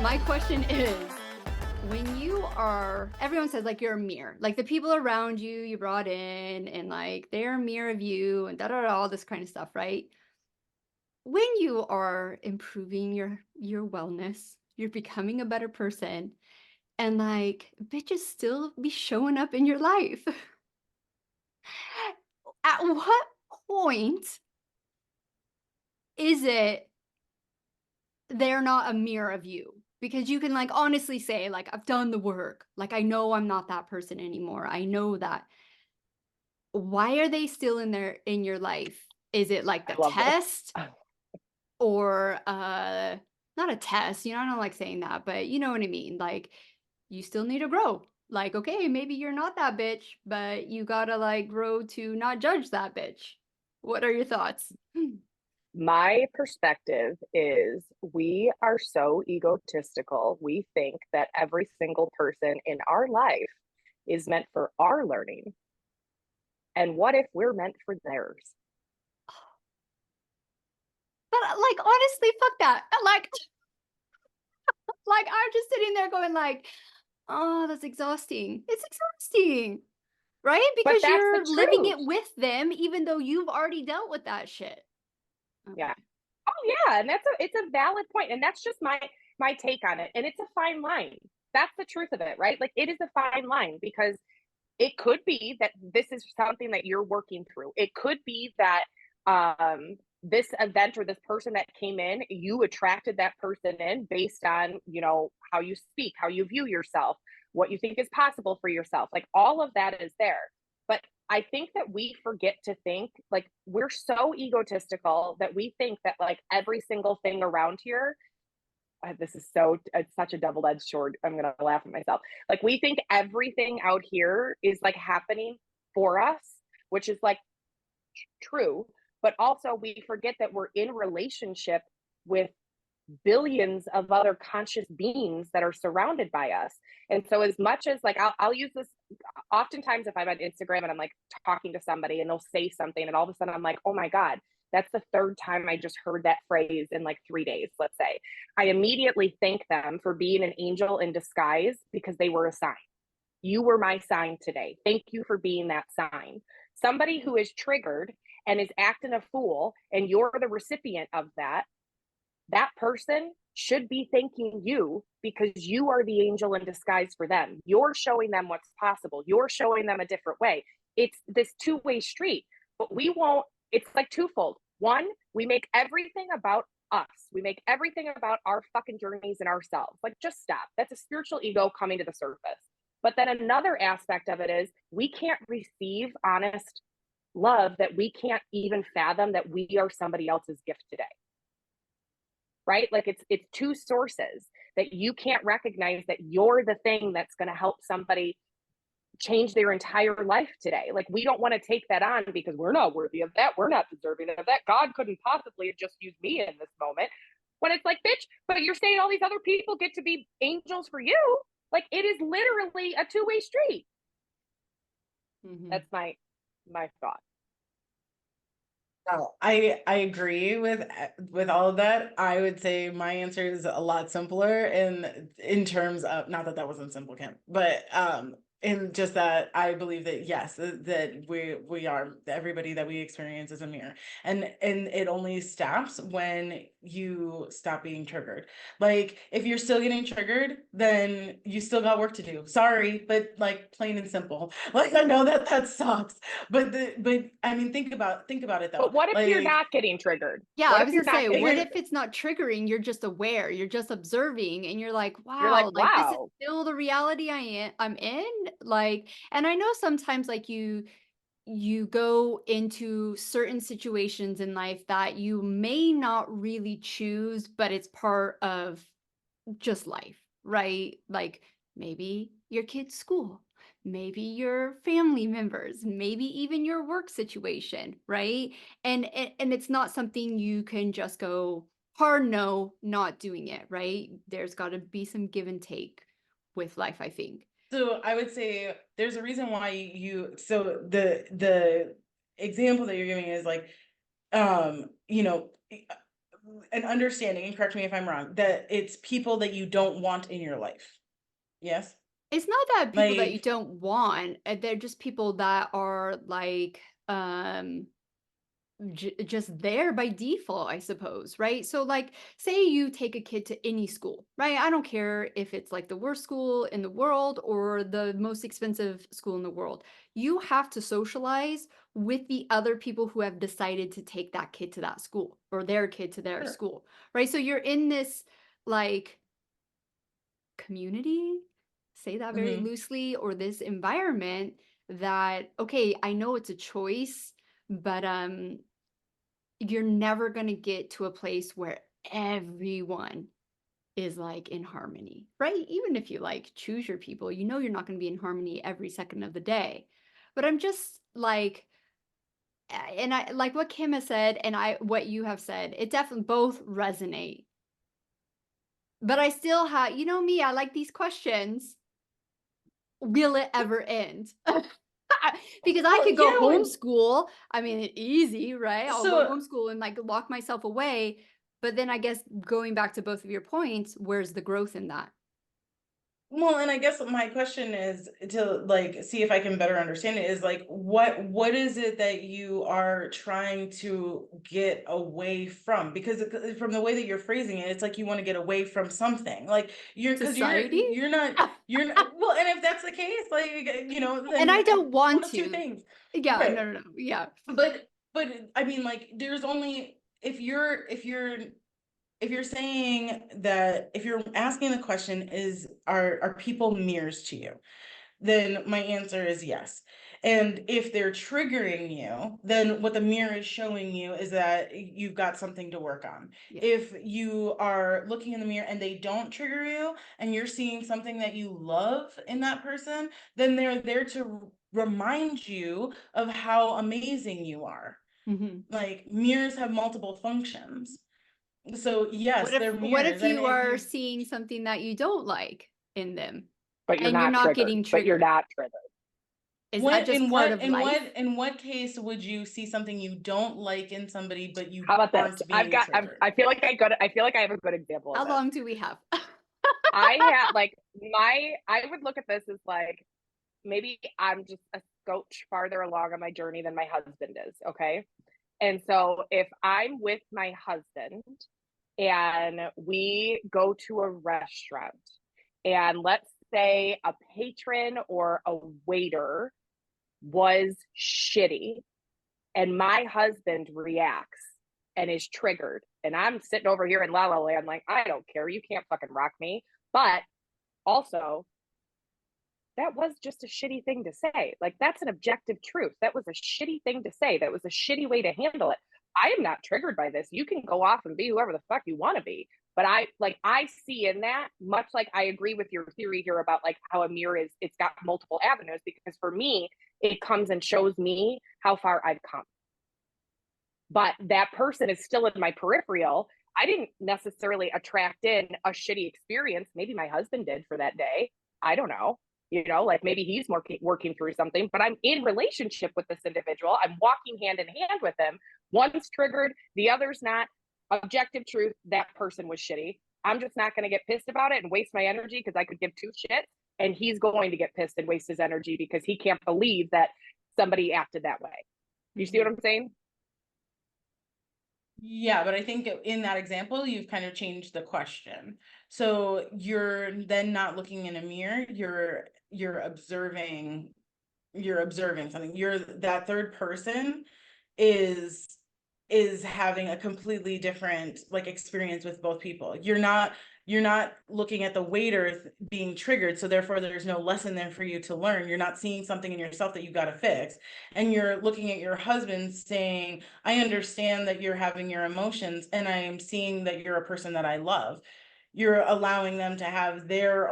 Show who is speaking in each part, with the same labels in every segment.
Speaker 1: My question is, when you are, everyone says like you're a mirror, like the people around you, you brought in, and like they're a mirror of you, and da da da, all this kind of stuff, right? When you are improving your wellness, you're becoming a better person, and like bitches still be showing up in your life. At what point is it they're not a mirror of you? Because you can like honestly say, like, I've done the work. Like, I know I'm not that person anymore. I know that. Why are they still in your life? Is it like the
Speaker 2: I love this.
Speaker 1: test or not a test, I don't like saying that, but you know what I mean? Like you still need to grow. Like, okay, maybe you're not that bitch, but you gotta like grow to not judge that bitch. What are your thoughts?
Speaker 2: My perspective is we are so egotistical. We think that every single person in our life is meant for our learning. And what if we're meant for theirs?
Speaker 1: But like honestly, fuck that. Like I'm just sitting there going like, oh, that's exhausting. It's exhausting. Right?
Speaker 2: But
Speaker 1: Because
Speaker 2: that's the
Speaker 1: you're living
Speaker 2: truth.
Speaker 1: it with them even though you've already dealt with that shit.
Speaker 2: Yeah.
Speaker 1: Okay.
Speaker 2: Oh yeah, and it's a valid point, and that's just my take on it. And it's a fine line. That's the truth of it, right? Like it is a fine line because it could be that this is something that you're working through. It could be that this event or this person that came in, you attracted that person in based on, how you speak, how you view yourself, what you think is possible for yourself. Like all of that is there. But I think that we forget to think like we're so egotistical that we think that like every single thing around here, this is it's such a double-edged sword. I'm gonna laugh at myself. Like we think everything out here is like happening for us, which is like true, but also we forget that we're in relationship with billions of other conscious beings that are surrounded by us. And so as much as like I'll use this oftentimes if I'm on Instagram and I'm like talking to somebody and they'll say something and all of a sudden I'm like, oh my God, that's the third time I just heard that phrase in like 3 days, let's say. I immediately thank them for being an angel in disguise because they were a sign. You were my sign today. Thank you for being that sign. Somebody who is triggered and is acting a fool, and you're the recipient of that person should be thanking you because you are the angel in disguise for them. You're showing them what's possible. You're showing them a different way. It's this two-way street, but we won't, it's like twofold. One, we make everything about us. We make everything about our fucking journeys and ourselves. Like, just stop. That's a spiritual ego coming to the surface. But then another aspect of it is we can't receive honest love that we can't even fathom that we are somebody else's gift today, right? Like it's two sources that you can't recognize that you're the thing that's going to help somebody change their entire life today. Like we don't want to take that on because we're not worthy of that. We're not deserving of that. God couldn't possibly have just used me in this moment. When it's like, bitch, but you're saying all these other people get to be angels for you. Like it is literally a two-way street.
Speaker 1: Mhm.
Speaker 2: That's my thought.
Speaker 3: No, I agree with all of that. I would say my answer is a lot simpler in terms of, not that that wasn't simple, Kim, but in just that I believe that yes, that we are, everybody that we experience is a mirror, and it only stops when you stop being triggered. Like if you're still getting triggered, then you still got work to do. Sorry, but like plain and simple. Like I know that that sucks, but I mean think about it though.
Speaker 2: But what if you're
Speaker 3: Like
Speaker 2: not getting triggered?
Speaker 1: Yeah,
Speaker 2: What
Speaker 1: I
Speaker 2: if
Speaker 1: was
Speaker 2: you're
Speaker 1: gonna
Speaker 2: not
Speaker 1: say,
Speaker 2: getting
Speaker 1: what
Speaker 3: if
Speaker 1: if
Speaker 2: triggered?
Speaker 1: it's not triggering? You're just aware, you're just observing, and you're like,
Speaker 2: You're like,
Speaker 1: wow, like this is
Speaker 2: wow.
Speaker 1: still the reality I'm in. Like, and I know sometimes like you go into certain situations in life that you may not really choose, but it's part of just life, right? Like maybe your kid's school, maybe your family members, maybe even your work situation, right? And it's not something you can just go hard no, not doing it, right? There's got to be some give and take with life, I think.
Speaker 3: so I would say there's a reason why so the example that you're giving is like you know an understanding, and correct me if I'm wrong, that it's people that you don't want in your life. Yes?
Speaker 1: It's not that people that you
Speaker 3: Like,
Speaker 1: don't want, they're just people that are like, just there by default, I suppose, right? So, like, say you take a kid to any school, right? I don't care if it's like the worst school in the world or the most expensive school in the world. You have to socialize with the other people who have decided to take that kid to that school or their kid to their
Speaker 3: sure.
Speaker 1: school, right? So you're in this like community, say that very
Speaker 3: Mhm.
Speaker 1: loosely, or this environment that, okay, I know it's a choice, but you're never going to get to a place where everyone is like in harmony, right? Even if you like choose your people, you know you're not going to be in harmony every second of the day. But I'm just like, and I like what Kim has said, and I what you have said. It definitely both resonate. But I still have, you know me, I like these questions. Will it ever end? Because I
Speaker 3: Well,
Speaker 1: could go
Speaker 3: yeah,
Speaker 1: homeschool. I mean, easy, right? I'll go
Speaker 3: so
Speaker 1: homeschool and, like, lock myself away, but then I guess going back to both of your points, where's the growth in that?
Speaker 3: well, and I guess my question is to like see if I can better understand it is like what is it that you are trying to get away from? Because from the way that you're phrasing it, it's like you want to get away from something. Like you're because
Speaker 1: Society?
Speaker 3: you're not, well, and if that's the case, like
Speaker 1: And
Speaker 3: then
Speaker 1: I don't
Speaker 3: one
Speaker 1: want
Speaker 3: of two
Speaker 1: to.
Speaker 3: things.
Speaker 1: Yeah,
Speaker 3: Right.
Speaker 1: no, no, no, yeah.
Speaker 3: But I mean like there's only if you're saying that if you're asking the question is are people mirrors to you, then my answer is yes. And if they're triggering you, then what the mirror is showing you is that you've got something to work on.
Speaker 1: Yeah.
Speaker 3: If you are looking in the mirror and they don't trigger you and you're seeing something that you love in that person, then they're there to remind you of how amazing you are.
Speaker 1: Mhm.
Speaker 3: Like mirrors have multiple functions. So yes, they're
Speaker 1: What if
Speaker 3: mirrors, and
Speaker 1: you
Speaker 3: if
Speaker 1: are
Speaker 3: you
Speaker 1: seeing something that you don't like in them,
Speaker 2: But you're
Speaker 1: and you're
Speaker 2: not
Speaker 1: not
Speaker 2: triggered.
Speaker 1: getting
Speaker 2: But you're
Speaker 1: triggered?
Speaker 2: not triggered.
Speaker 1: Is that just part of life?
Speaker 3: in what case would you see something you don't like in somebody but you
Speaker 2: How about this?
Speaker 3: aren't being triggered?
Speaker 2: I feel like I feel like I have a good example of
Speaker 1: How
Speaker 2: this.
Speaker 1: long do we have?
Speaker 2: I have like I would look at this as like maybe I'm just a scotch farther along on my journey than my husband is, okay? And so if I'm with my husband and we go to a restaurant and let's say a patron or a waiter was shitty and my husband reacts and is triggered and I'm sitting over here in la la land like I don't care, you can't fucking rock me, but also that was just a shitty thing to say. Like, that's an objective truth. That was a shitty thing to say. That was a shitty way to handle it. I am not triggered by this. You can go off and be whoever the fuck you want to be. But I see in that, much like I agree with your theory here about like how a mirror is, it's got multiple avenues because for me, it comes and shows me how far I've come. But that person is still in my peripheral. I didn't necessarily attract in a shitty experience. Maybe my husband did for that day. I don't know. Like maybe he's working through something, but I'm in relationship with this individual. I'm walking hand in hand with him. One's triggered, the other's not. Objective truth, that person was shitty. I'm just not going to get pissed about it and waste my energy because I could give two shits. And he's going to get pissed and waste his energy because he can't believe that somebody acted that way. You see what
Speaker 1: Mhm.
Speaker 2: I'm saying?
Speaker 3: Yeah, but I think in that example, you've kind of changed the question. So you're then not looking in a mirror, you're observing something. You're that third person is is having a completely different like experience with both people. You're not looking at the waiter being triggered, so therefore there's no lesson there for you to learn. You're not seeing something in yourself that you got to fix. And you're looking at your husband saying, I understand that you're having your emotions and I am seeing that you're a person that I love. You're allowing them to have their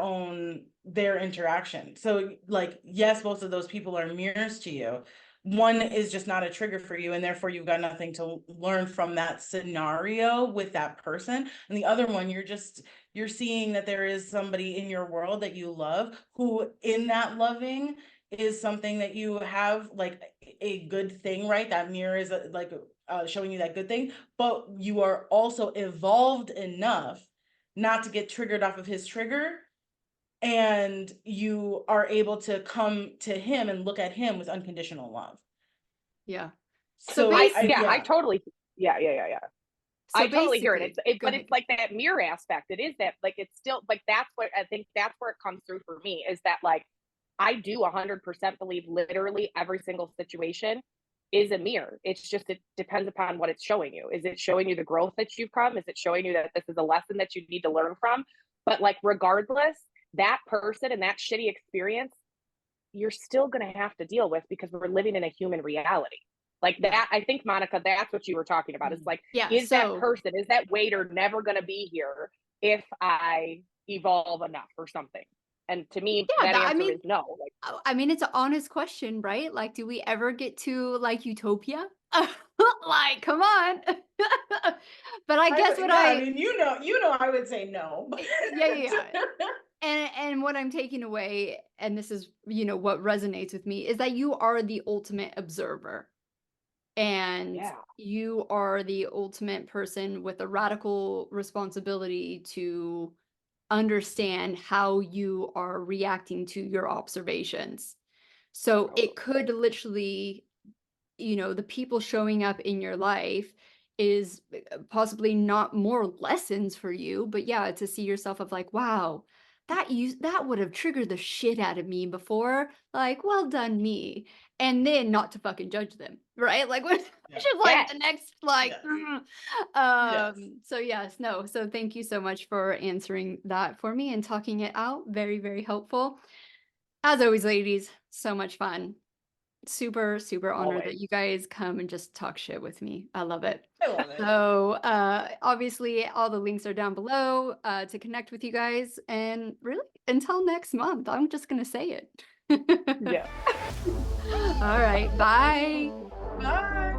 Speaker 3: interaction. So like yes, both of those people are mirrors to you. One is just not a trigger for you and therefore you've got nothing to learn from that scenario with that person, and the other one you're seeing that there is somebody in your world that you love who in that loving is something that you have like a good thing, right? That mirror is like showing you that good thing, but you are also evolved enough not to get triggered off of his trigger, and you are able to come to him and look at him with unconditional love.
Speaker 1: Yeah. So
Speaker 3: So
Speaker 1: basically,
Speaker 2: I totally, yeah.
Speaker 1: so
Speaker 2: I totally hear it.
Speaker 1: basically, go
Speaker 2: But
Speaker 1: ahead.
Speaker 2: it's like that mirror aspect. It is that, like, it's still like, that's what I think, that's where it comes through for me, is that, like, I do 100% believe literally every single situation is a mirror. It's just, it depends upon what it's showing you. Is it showing you the growth that you've come? Is it showing you that this is a lesson that you need to learn from? But like, regardless, that person and that shitty experience, you're still going to have to deal with, because we're living in a human reality. Like
Speaker 1: Yeah.
Speaker 2: that, I think, Monica, that's what you were talking about. It's like,
Speaker 1: Yeah.
Speaker 2: is that
Speaker 1: So
Speaker 2: person, is that waiter never going to be here if I evolve enough or something? And to me,
Speaker 1: yeah,
Speaker 2: that
Speaker 1: that,
Speaker 2: answer is no. Like,
Speaker 1: I mean, it's an honest question, right? Like, do we ever get to like utopia? Like, come on. But I guess what
Speaker 3: yeah, I
Speaker 1: I
Speaker 3: mean, I would say no.
Speaker 1: yeah, yeah, yeah. And what I'm taking away, and this is, what resonates with me, is that you are the ultimate observer. And
Speaker 2: yeah,
Speaker 1: you are the ultimate person with a radical responsibility to understand how you are reacting to your observations. So it
Speaker 2: totally.
Speaker 1: could literally, the people showing up in your life is possibly not more lessons for you, but yeah, to see yourself of like, wow, that would have triggered the shit out of me before. Like, well done, me. And then not to fucking judge them, right? Like, which
Speaker 3: Yeah.
Speaker 1: is like
Speaker 2: Yes.
Speaker 1: the next, like,
Speaker 3: Yes. Yes.
Speaker 1: so yes, no. So thank you so much for answering that for me and talking it out. Very, very helpful. As always, ladies, so much fun. Super, super honored that
Speaker 2: Always.
Speaker 1: you guys come and just talk shit with me. I love it.
Speaker 3: I love it.
Speaker 1: So, obviously, all the links are down below to connect with you guys. And really, until next month, I'm just going to say it.
Speaker 2: Yeah.
Speaker 1: All right. Bye.
Speaker 3: Bye.